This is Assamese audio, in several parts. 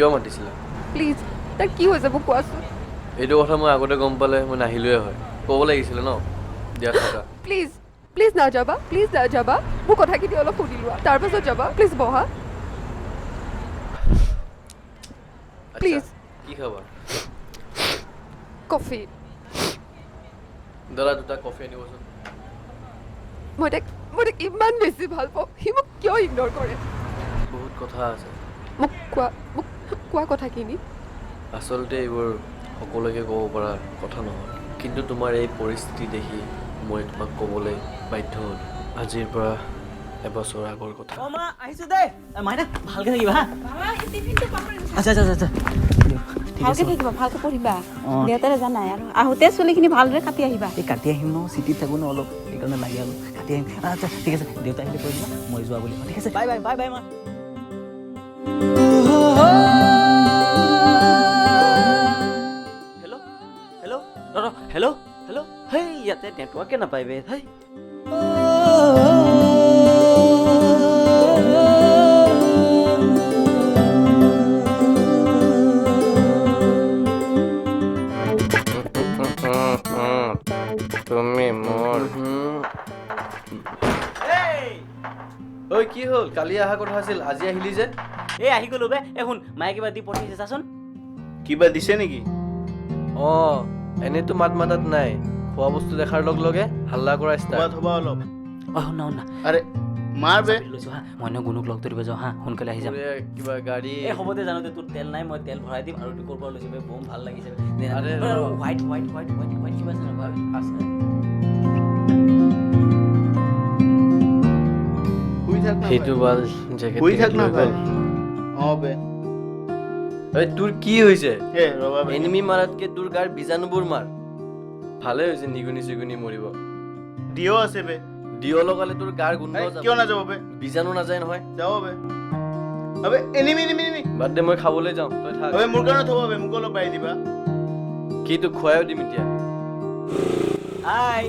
কিয় মাতিছিলা প্লিজ তাৰ কি হৈছে মোক কোৱাচোন এইটো কথা মই আগতে গম পালে মই নাহিলোৱে হয় ক'ব লাগিছিলে ন দিয়া থাকা প্লিজ প্লিজ নাযাবা মোৰ কথাখিনি অলপ শুনি লোৱা তাৰপাছত যাবা প্লিজ বহা প্লিজ কি খাবা কফি দাদা দুটা কফি আনিবচোন মই তাক ইমান বেছি ভাল পাওঁ সি মোক কিয় ইগন'ৰ কৰে বহুত কথা আছে মোক কোৱা কথাখিনি আচলতে এইবোৰ সকলোকে ক'ব পৰা কথা নহয় কিন্তু তোমাৰ এই পৰিস্থিতি দেখি মই তোমাক ক'বলৈ বাধ্য হ'লোঁ আজিৰ পৰা এবছৰ আগৰ কথা মা আহিছো দে মাইনা ভালকে থাকিবা হা আচ্ছা ভালকে থাকিবা ভালকে পঢ়িবা দেউতাৰে জানাই আৰু আহোঁতে চুলিখিনি ভালদৰে কাটি আহিবা এই কাটি আহিম ন চিটিত থাকোঁ ন অলপ সেইকাৰণে লাগে আৰু কাটি আহিম আচ্ছা ঠিক আছে দেউতা আহিলে কৈ দিবা মই যোৱা বুলি ঠিক আছে বাই মা হেল্ল' হেই ইয়াতে নেটৱৰ্কে নাপায় বে হেই তুমি মোৰ ঐ কি হ'ল কালি অহা কথা আছিল আজি আহিলি যে এই আহি গ'লো বে শুন মায়ে কিবা দি পঠিয়াইছে চাচোন কিবা দিছে নেকি অঁ এনেইতো মাত মাতাত নাই খোৱা বস্তু দেখাৰ লগে লগে হাল্লা কৰা ষ্টাৰ্ট থবা অলপ শুনা আৰে মাৰ বে লৈছো হা মই গুণুক লগ ধৰিব যাওঁ হা সোনকালে আহি যাম কিবা গাড়ী এই হ'ব দে জানো তোৰ তেল নাই মই তেল ভৰাই দিম আৰু তোৰ ক'ৰ পৰা লৈছো বে বম ভাল লাগিছে আৰে হোৱাইট কিবা আছে নহয় আছে শুই থাক না সেইটো বাল জেকেট শুই থাক না লৈ গ'ল অঁ বে ঐ তোৰ কি হৈছে এ ৰবা বে এনিমি মাৰাতকে তোৰ গাৰ বীজাণুবোৰ মাৰ ভালে হৈছে নিগুনি চিগুনি মৰিব দিও আছে বে দিঅ লগালে তোৰ গাৰ গোন্ধ এই, যাব কিয় নাযাব বে বীজাণু নাযায় নহয় যাও বে আবে এনিমি বাদ দে মই খাবলৈ যাওঁ তই থাক আবে মোৰ কাৰণে থবা বে মোক অলপ বাঢ়ি দিবা কি তোক খুৱাইও দিম এতিয়া হাই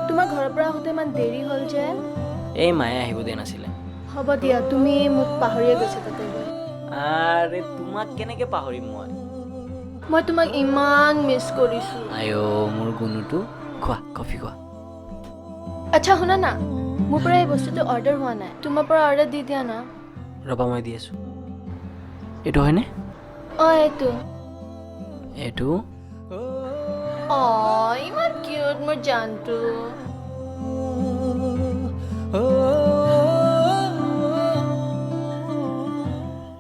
তোমাৰ ঘৰৰ পৰা আহোঁতে ইমান দেৰি হ'ল যে এই মায়ে আহিব দিয়া নাছিলে হ'ব দিয়া তুমি মোক পাহৰিয়ে গৈছা তাতে গৈ আৰে তোমাক কেনেকে পাহৰিম মই তোমাক ইমান মিছ কৰিছোঁ আইঅ মোৰ গুণুটো খোৱা কফি খোৱা আচ্ছা শুনা না মোৰ পৰা এই বস্তুটো অৰ্ডাৰ হোৱা নাই তোমাৰ পৰা অৰ্ডাৰ দি দিয়া না ৰবা মই দি আছো এইটো হয়নে অঁ এইটো এইটো অঁ ইমান কিউট মোৰ জানটো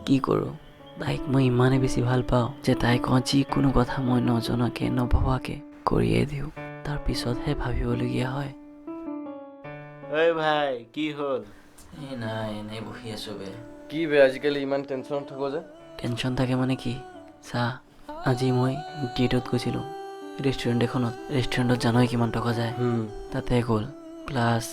কি কৰোঁ তাইক মই ইমানেই বেছি ভাল পাওঁ যে তাই কওঁ যিকোনো কথা মই নজনাকে নভবাকে কৰিয়ে দিওঁ তাৰ পিছতহে ভাবিবলগীয়া হয় ঐ ভাই কি হ'ল এই নাই এনেই বহি আছো বে কি বে আজিকালি ইমান টেনশ্যনত থাকো যে টেনশ্যন থাকে মানে কি চা আজি মই গেটত গৈছিলোঁ ৰেষ্টুৰেণ্টত জানই কিমান টকা যায় তাতে গ'ল প্লাছ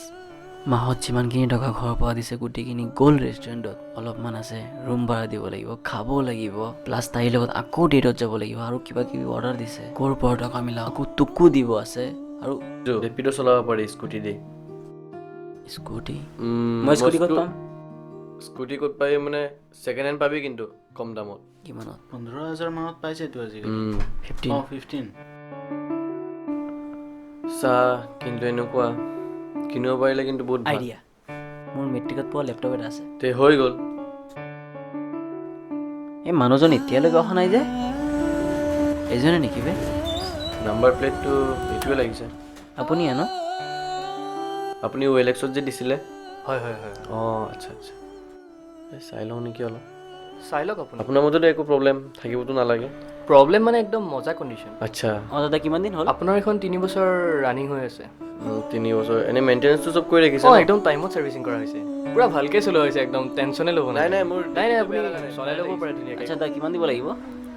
মাহত যিমানখিনি টকা ঘৰৰ পৰা দিছে গোটেইখিনি গ'ল ৰেষ্টুৰেণ্টত অলপমান আছে ৰুম ভাড়া দিব লাগিব খাব লাগিব প্লাছ তাইৰ লগত আকৌ ডেটত যাব লাগিব আৰু কিবা কিবি অৰ্ডাৰ দিছে ক'ৰ পৰা টকা মিলাও আকৌ তোকো দিব আছে আৰু ৰেপিডো চলাব পাৰি স্কুটি দি স্কুটি মই স্কুটি ক'ত পাম স্কুটি ক'ত পাবি মানে ছেকেণ্ড হেণ্ড পাবি কিন্তু কম দামত কিমানত 15,000 মানত পাইছেতো আজিকালি 15 15 চাহ কিন্তু এনেকুৱা কিনিব পাৰিলে কিন্তু বহুত ভাল আইডিয়া মোৰ মেট্ৰিকত পোৱা লেপটপ এটা আছে তে হৈ গ'ল এই মানুহজন এতিয়ালৈকে অহা নাই যে এইজনে নেকি বে নাম্বাৰ প্লেটটো এইটোৱে লাগিছে আপুনি ন আপুনি OLX-ত যে দিছিলে হয় অঁ আচ্ছা চাই লওঁ নেকি অলপ চাই লওক আপুনি আপোনাৰ মতেতো একো প্ৰব্লেম থাকিবতো নালাগে প্ৰব্লেম মানে একদম মজা কণ্ডিশ্যন আচ্ছা অঁ দাদা কিমান দিন হ'ল আপোনাৰ এখন 3 বছৰ ৰানিং হৈ আছে 3 বছৰ এনে মেইনটেনেঞ্চটো চব কৰি ৰাখিছে অঁ ন? একদম টাইমত ছাৰ্ভিচিং কৰা হৈছে পুৰা ভালকৈ চলোৱা হৈছে একদম টেনশ্যনে ল'ব নাই মোৰ নাই আপুনি চলাই ল'ব পাৰে ধুনীয়াকৈ আচ্ছা দাদা কিমান দিব লাগিব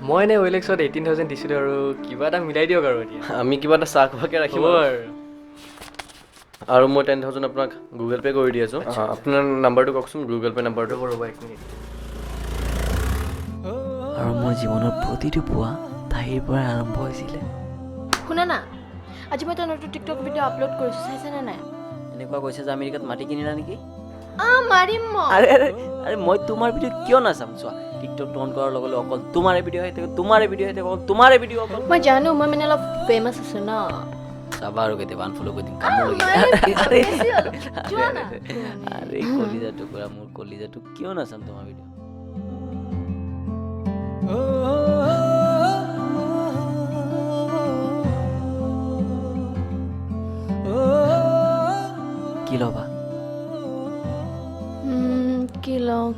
মই এনে OLX-ত 18,000 দিছিলোঁ আৰু কিবা এটা মিলাই দিয়ক আৰু এতিয়া আমি কিবা এটা চাহ খোৱাকৈ ৰাখিম হ'ব আৰু। আৰু মই 10,000 আপোনাক গুগল পে' কৰি দি আছোঁ আপোনাৰ নাম্বাৰটো কওকচোন গুগল পে' নাম্বাৰটো ৰ'ব 1 মিনিট আৰু মোৰ জীৱনৰ প্ৰতিটো পুৱা তাই আহিৰ পৰা আৰম্ভ হৈছিলে। শুনা না, আজি মই এটা নতুন টিকটক ভিডিঅ' আপলোড কৰিছোঁ, চাইছানে নাই? এনেকুৱা কৈছে যে আমেৰিকাত মাটি কিনিলা নেকি? মাৰিম মই। আৰে মই তোমাৰ ভিডিঅ' কিয় নাচাম? চোৱা টিকটক অন কৰাৰ লগে লগে অকল তোমাৰে ভিডিঅ' হৈ থাকে, তোমাৰে ভিডিঅ' হৈ থাকে, অকল তোমাৰে ভিডিঅ' অকল। মই জানো, মই মানে অলপ ফেমাছ আছোঁ ন। চাবা আৰু কেতিয়াবা আনফল' কৰি দিম। আৰে কলিজাটো পুৰা মোৰ কলিজাটো কিয় নাচাম তোমাৰ ভিডিঅ'? কি ল'বা? কি লওঁ?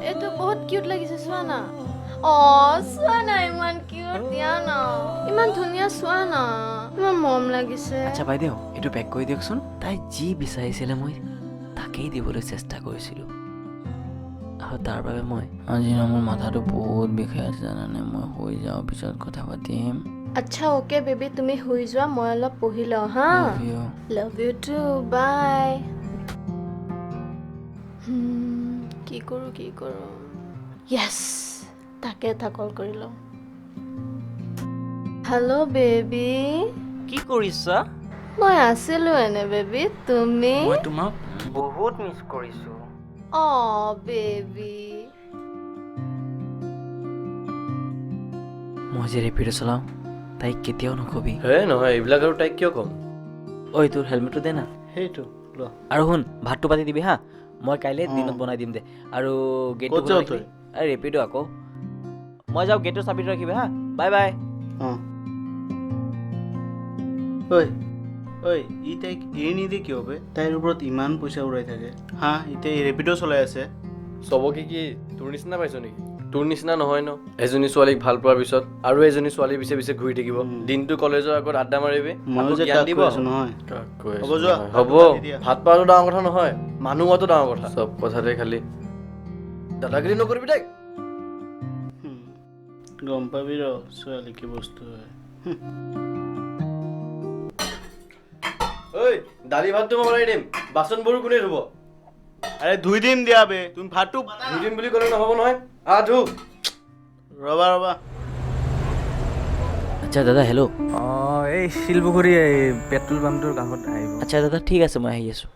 এইটো বহুত কিউট লাগিছে, চোৱা না। চোৱা না, ইমান কিউট, দিয়া না। ইমান ধুনীয়া, চোৱা না, ইমান মৰম লাগিছে। আচ্ছা বাইদেউ, এইটো পেক কৰি দিয়কচোন। তাই যি বিচাৰিছিলে মই তাকেই দিবলৈ চেষ্টা কৰিছিলোঁ, আৰু তাৰ বাবে মই আজি মোৰ মাথাটো বহুত বিষাই আছে জানানে। মই শুই যাওঁ, পিছত কথা পাতিম। আচ্ছা অ'কে বেবী, তুমি শুই যোৱা, মই অলপ পঢ়ি লওঁ হা। লাভ ইউ টু, বাই। কি কৰোঁ? য়েছ, তাকে এটা কল কৰি লওঁ। Hello' baby. কি কৰিছা? মই আছিলোঁ এনে বেবী, তুমি? মই তোমাক বহুত মিছ কৰিছোঁ। বেবী। মই যে ৰেপিড' চলাওঁ, তাইক কেতিয়াও নকবি। হে নহয়, এইবিলাক আৰু তাইক কিয় ক'ম? ঐ তোৰ হেলমেটটো দে না। সেইটো ল। আৰু শুন, ভাতটো পাতি দিবি হা, মই কাইলৈ দিনত বনাই দিম দে। আৰু গেটটো ক'ত যাৱ তই? ৰেপিড' আকৌ। মই যাওঁ, গেটটো চাবিটো ৰাখিবি হা। Bye bye. ঐ ই তাইক এৰি নিদিয়ে কিয় বে? তাইৰ ওপৰত ইমান পইচা উৰাই থাকে হা, এতিয়া ৰেপিডো চলাই আছে। চবকে কি তোৰ নিচিনা পাইছ নেকি? তোৰ নিচিনা নহয় ন। এজনী ছোৱালীক ভাল পোৱাৰ পিছত আৰু এজনী ছোৱালীৰ পিছে পিছে ঘূৰি থাকিব, দিনটো কলেজৰ আগত আড্ডা মাৰিবি। ময়ো যে জ্ঞান কাক দিব কৈ আছো নহয়। হ'ব যোৱা, হ'ব। ভাত পোৱাটো ডাঙৰ কথা নহয়, মানুহ হোৱাটো ডাঙৰ কথা। চব কথাতে খালি দাদাগিৰি নকৰিবি দেই। গম পাবি ৰ ছোৱালী কি বস্তু হয়। ঐ দালি ভাতটো মই বনাই দিম, বাচনবোৰো কোনে ধুব? আৰে ধুই দিম দিয়া বে, তুমি ভাতটো ধুই দিম বুলি ক'লে নহ'ব নহয়। ধু। ৰবা। আচ্ছা দাদা, হেল্ল'। এই শিলপুখুৰী এই পেট্ৰল পাম্পটোৰ কাষত আহিব। আচ্ছা দাদা, ঠিক আছে, মই আহি আছোঁ।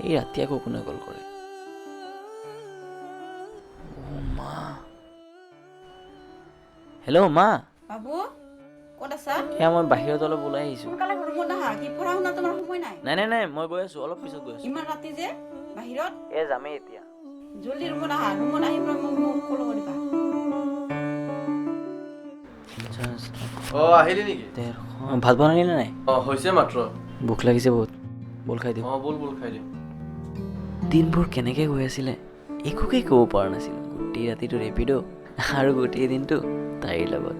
এই ৰাতি আকৌ কোনে কল কৰে? মা। হেল্ল' মা। বাবু ক'ত আছা? এয়া মই বাহিৰত অলপ ওলাই আহিছোঁ। সোনকালে ৰুমত আহা, কি পঢ়া শুনা তোমাৰ সময় নাই। নাই, মই গৈ আছোঁ, অলপ পিছত গৈ আছোঁ। ইমান ৰাতি যে বাহিৰত, যামেই এতিয়া। জলদি ৰুমত আহা, ৰুমত আহি পেলাই মোক কল কৰিবা। আহিলি নেকি? ভাত বনালি নে নাই? হৈছে মাত্ৰ। ভোক লাগিছে বহুত, বল খাই দিওঁ। বল খাই দিওঁ। দিনবোৰ কেনেকৈ গৈ আছিলে একোকেই ক'ব পৰা নাছিলোঁ। গোটেই ৰাতিটো ৰেপিড' আৰু গোটেই দিনটো তাইৰ লগত।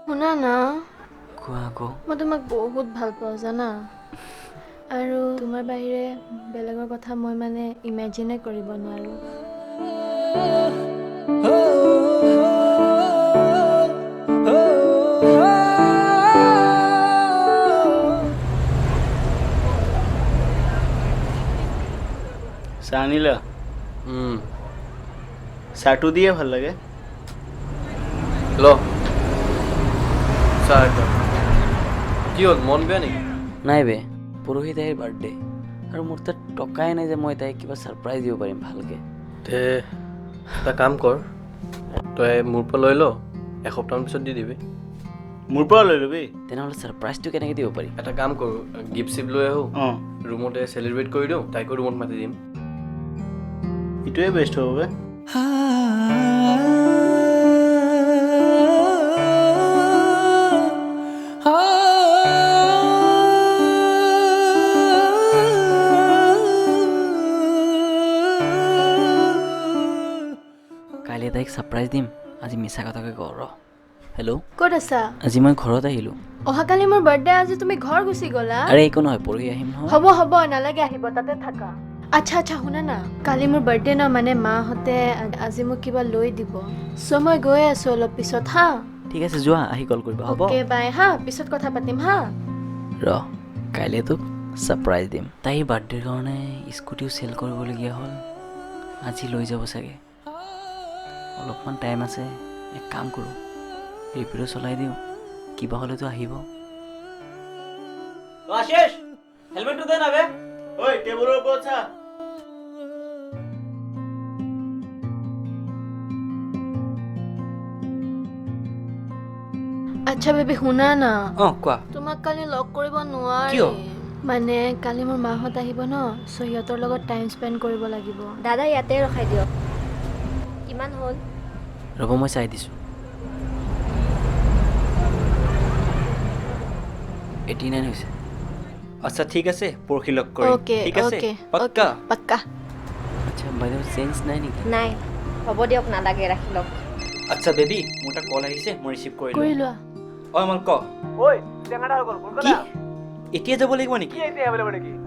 শুনা না, কোৱা আকৌ। মই তোমাক বহুত ভাল পাওঁ জানা, আৰু তোমাৰ বাহিৰে বেলেগৰ কথা মই মানে ইমেজিনে কৰিব নোৱাৰোঁ। চাহ আনিলা? চাহটো দিয়ে ভাল লাগে। ল চাহ একদম। কি হ'ল, মন বেয়া নেকি? নাই বে, পৰহি তাইৰ বাৰ্থডে, আৰু মোৰ তাত টকাই নাই যে মই তাইক কিবা ছাৰপ্ৰাইজ দিব পাৰিম ভালকৈ। তে এটা কাম কৰ, তই মোৰ পৰা লৈ ল, এসপ্তাহমান পিছত দি দিবি। মোৰ পৰা লৈ ল'বি? তেনেহ'লে ছাৰপ্ৰাইজটো কেনেকৈ দিব পাৰি? এটা কাম কৰোঁ, গিফ্ট চিফ্ট লৈ আহোঁ, ৰুমতে চেলিব্ৰেট কৰি দিওঁ, তাইকো ৰুমত মাতি দিম। এইটোৱে বেষ্ট হ'ব বে। কাইলৈ তাইক ছাৰপ্ৰাইজ দিম, আজি মিছা কথাকে কওঁ ৰ। হেল্ল', ক'ত আছা? আজি মই ঘৰত আহিলোঁ। অহাকালি মোৰ বাৰ্থডে, আজি তুমি ঘৰ গুচি গ'লা? আৰে একো নহয়, পৰহি আহিম নহয়। হ'ব নালাগে আহিব, তাতে থাকা। আচ্ছা আচ্ছা শুনা না কালি মোৰ বাৰ্থডে ন মানে মাহঁতে আজি মোক কিবা লৈ দিব চ' মই গৈ আছোঁ অলপ পিছত হা ঠিক আছে যোৱা আহি কল কৰিবা হ'ব অ'কে বাই হা পিছত কথা পাতিম হা ৰ কাইলৈ তোক ছাৰপ্ৰাইজ দিম তাইৰ বাৰ্থডেৰ কাৰণে স্কুটিও চেল কৰিবলগীয়া হ'ল আজি লৈ যাব চাগে অলপমান টাইম আছে এক কাম কৰোঁ ৰেপিডো চলাই দিওঁ কিবা হ'লেতো আহিব আশিস হেলমেটটো দে না বে ঐ টেবুলৰ ওপৰত চা আচ্ছা বেবী শুনা না অঁ কোৱা তোমাক কালি লগ কৰিব নোৱাৰি কিয়? মানে কালি মোৰ মাহঁত আহিব ন চ' সিহঁতৰ লগত টাইম স্পেণ্ড কৰিব লাগিব দাদা ইয়াতে ৰখাই দিয়ক কিমান হ'ল ৰ'ব মই চাই দিছোঁ 89 হৈছে আচ্ছা ঠিক আছে পৰহি লগ কৰিম অ'কে ঠিক আছে অ'কে পাক্কা পাক্কা আচ্ছা বাইদেউ চেঞ্জ নাই নেকি নাই হ'ব দিয়ক নালাগে ৰাখি লওক আচ্ছা বেবি মোৰ এটা কল আহিছে মই ৰিচিভ কৰিলোঁ কৰি লোৱা ঐ মল ক কি এতিয়া যাব লাগিব নেকি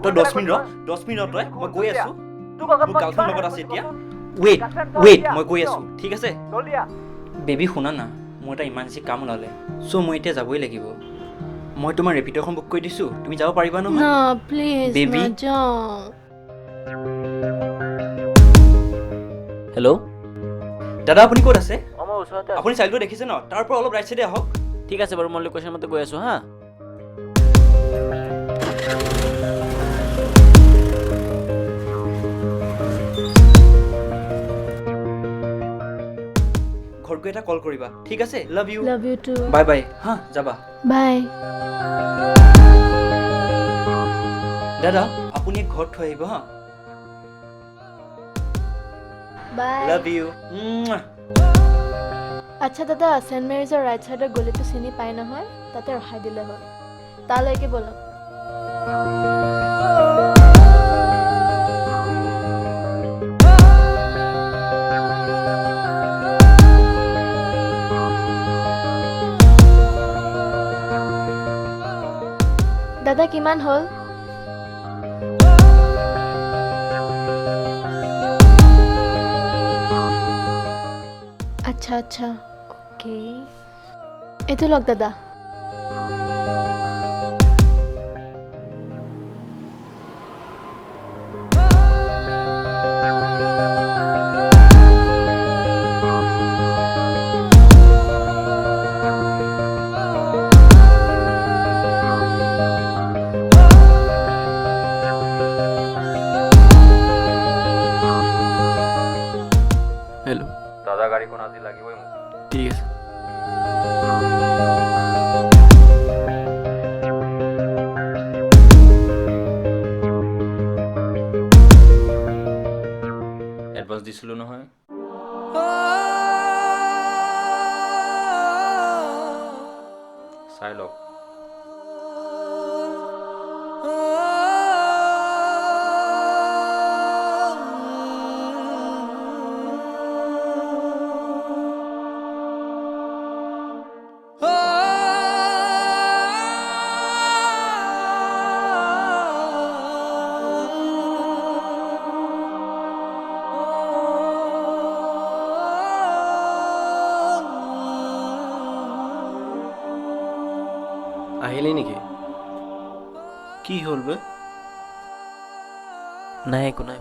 তই 10 মিনিট ৰ 10 মিনিট তই মই গৈ আছোঁ মোৰ গাৰ্লফ্ৰেণ্ড লগত আছে এতিয়া ৱেইট মই গৈ আছোঁ ঠিক আছে বেবি শুনা না মোৰ এটা ইমাৰ্জেঞ্চি কাম ওলালে চ' মই এতিয়া যাবই লাগিব মই তোমাৰ ৰেপিডোখন বুক কৰি দিছোঁ তুমি যাব পাৰিবা নহয় না প্লিজ Baby? নাযাওঁ হেল্ল' দাদা আপুনি ক'ত আছে আপুনি চাইলটো দেখিছে ন তাৰ পৰা অলপ ৰাইট চাইডে আহক ঠিক আছে বাৰু মই লোকেশ্যন মতে গৈ আছোঁ হা ঘৰত গৈ এটা কল কৰিবা ঠিক আছে love you love you too bye bye হা যাবা বাই দাদা আপুনি ঘৰত থৈ আহিব হা বাই লাভ ইউ আচ্ছা দাদা চেণ্ট মেৰিজৰ ৰাইট চাইডৰ গলিটো চিনি পাই নহয় তাতে ৰখাই দিলে হ'ল তালৈকে ব'লক দাদা কিমান হ'ল আচ্ছা আচ্ছা অ'কে এইটো লওক দাদা হেল্ল' দাদা গাড়ীখন আজি লাগিবই মোক ঠিক আছে এডভান্স দিছিলোঁ নহয় চাই লওক আহিলি নেকি কি হ'ল বে নাই একো নাই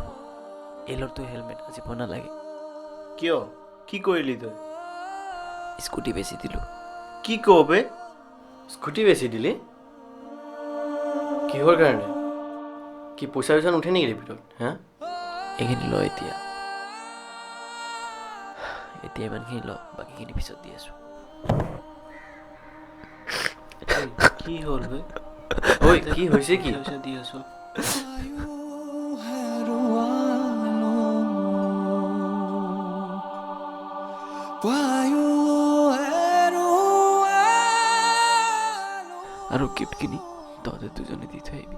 এই ল'ৰাটো হেলমেট আজি পোৱা নালাগে কিয় কি কৰিলি তই স্কুটি বেচি দিলোঁ কি কওঁ বে স্কুটি বেচি দিলি কিহৰ কাৰণে কি পইচা চইচা নুঠে নেকি ৰেপিডত হা এইখিনি ল এতিয়া ইমানখিনি ল বাকীখিনি পিছত দি আছোঁ কি হ'ল বে ঐ কি হৈছে কি পইচা দি আছো আৰু গিফ্টখিনি তহঁতে দুজনে দি থৈ আহিবি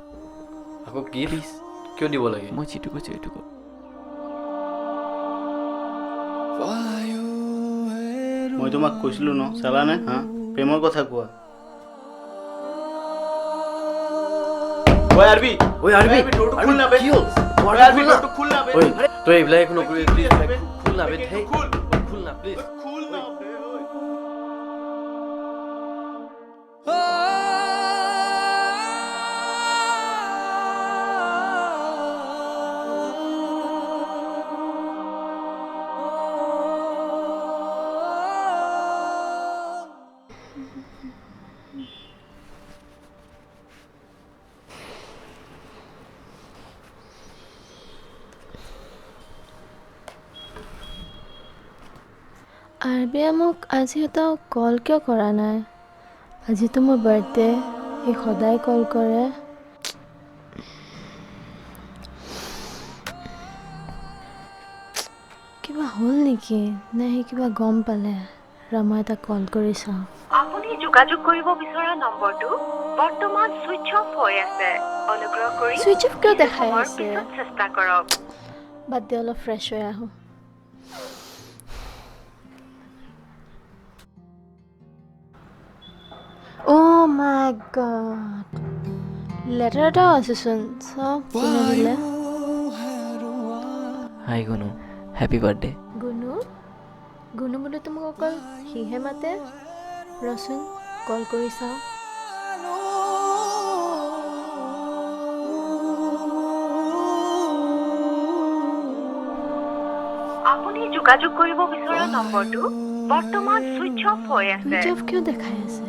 আকৌ কি কিয় দিব লাগে মই যিটো কৈছোঁ এইটো কৰ মই তোমাক কৈছিলো ন চালানে হা প্ৰেমৰ কথা কোৱা ঐ আৰবি ঐ আৰবি ডোৰটো খোল না বে কি হ'ল ভিতৰটো খোল না বে ঐ তই এইবিলাক একো নকৰি প্লিজ খোল না বে হেই খোল না প্লিজ খোল না বে ঐ আৰবিয়ে মোক আজি এটা কল কিয় কৰা নাই আজিতো মোৰ বাৰ্থডে সি সদায় কল কৰে কিবা হ'ল নেকি নে সি কিবা গম পালে মই এটা কল কৰি চাওঁ আপুনি যোগাযোগ কৰিব বিচৰা নম্বৰটো বৰ্তমান সুইচ অফ হৈ আছে অনুগ্ৰহ কৰি সুইচ অফ কিয় দেখাই পিছত আছে চেষ্টা কৰক বাদ দে অলপ ফ্ৰেছ হৈ আহোঁ Oh my god. লেটাৰ এটাও আছেচোন চব কোনে দিলে হাই গুণু হেপী বাৰ্থডে গুণু গুণু বুলি মোক অকল সিহে মাতে ৰচোন কল কৰি চাওঁ আপুনি যোগাযোগ কৰিব বিচৰা নম্বৰটো বৰ্তমান সুইচ অফ হৈ আছে সুইচ অফ কিয় দেখাই আছে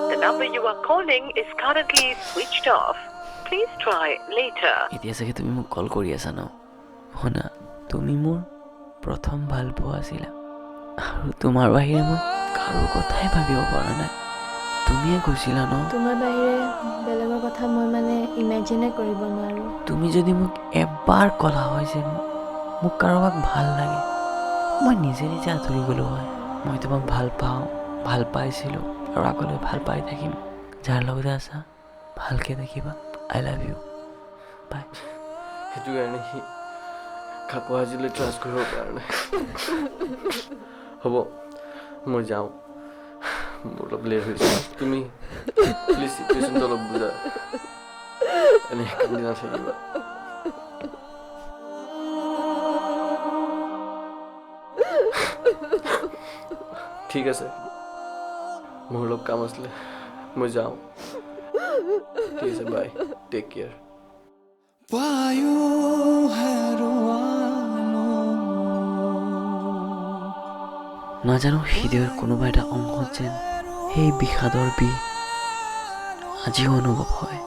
The number you are calling is currently switched off. Please try later. এতিয়া চাগে তুমি মোক কল কৰি আছা ন শুনা তুমি মোৰ প্ৰথম ভাল পোৱা আছিলা আৰু তোমাৰ বাহিৰে মই কাৰো কথাই ভাবিব পৰা নাই তুমিয়ে কৈছিলা ন তোমাৰ বাহিৰে বেলেগৰ কথা মই মানে ইমেজিনে কৰিব নোৱাৰোঁ তুমি যদি মোক এবাৰ ক'লা হয় যে মোক কাৰোবাক ভাল লাগে মই নিজে নিজে আঁতৰি গ'লো হয় মই তোমাক ভাল পাওঁ ভাল পাইছিলোঁ আৰু আগলৈ ভাল পাই থাকিম যাৰ লগতে আছা ভালকৈ দেখিবা আই লাভ ইউ বাই সেইটো কাৰণে সি কাকো আজিলৈ ট্ৰাষ্ট কৰিব পৰা নাই হ'ব মই যাওঁ মোৰ অলপ লেট হৈছে তুমি প্লিজ চিটুৱেশ্যনটো অলপ বুজা এনে কান্দি নাথাকিবা ঠিক আছে মোৰ অলপ কাম আছিলে মই যাওঁ ঠিক আছে বাই টেক কেয়াৰ নাজানো হৃদয়ৰ কোনোবা এটা অংশত যেন সেই বিষাদৰ বিষ আজিও অনুভৱ হয়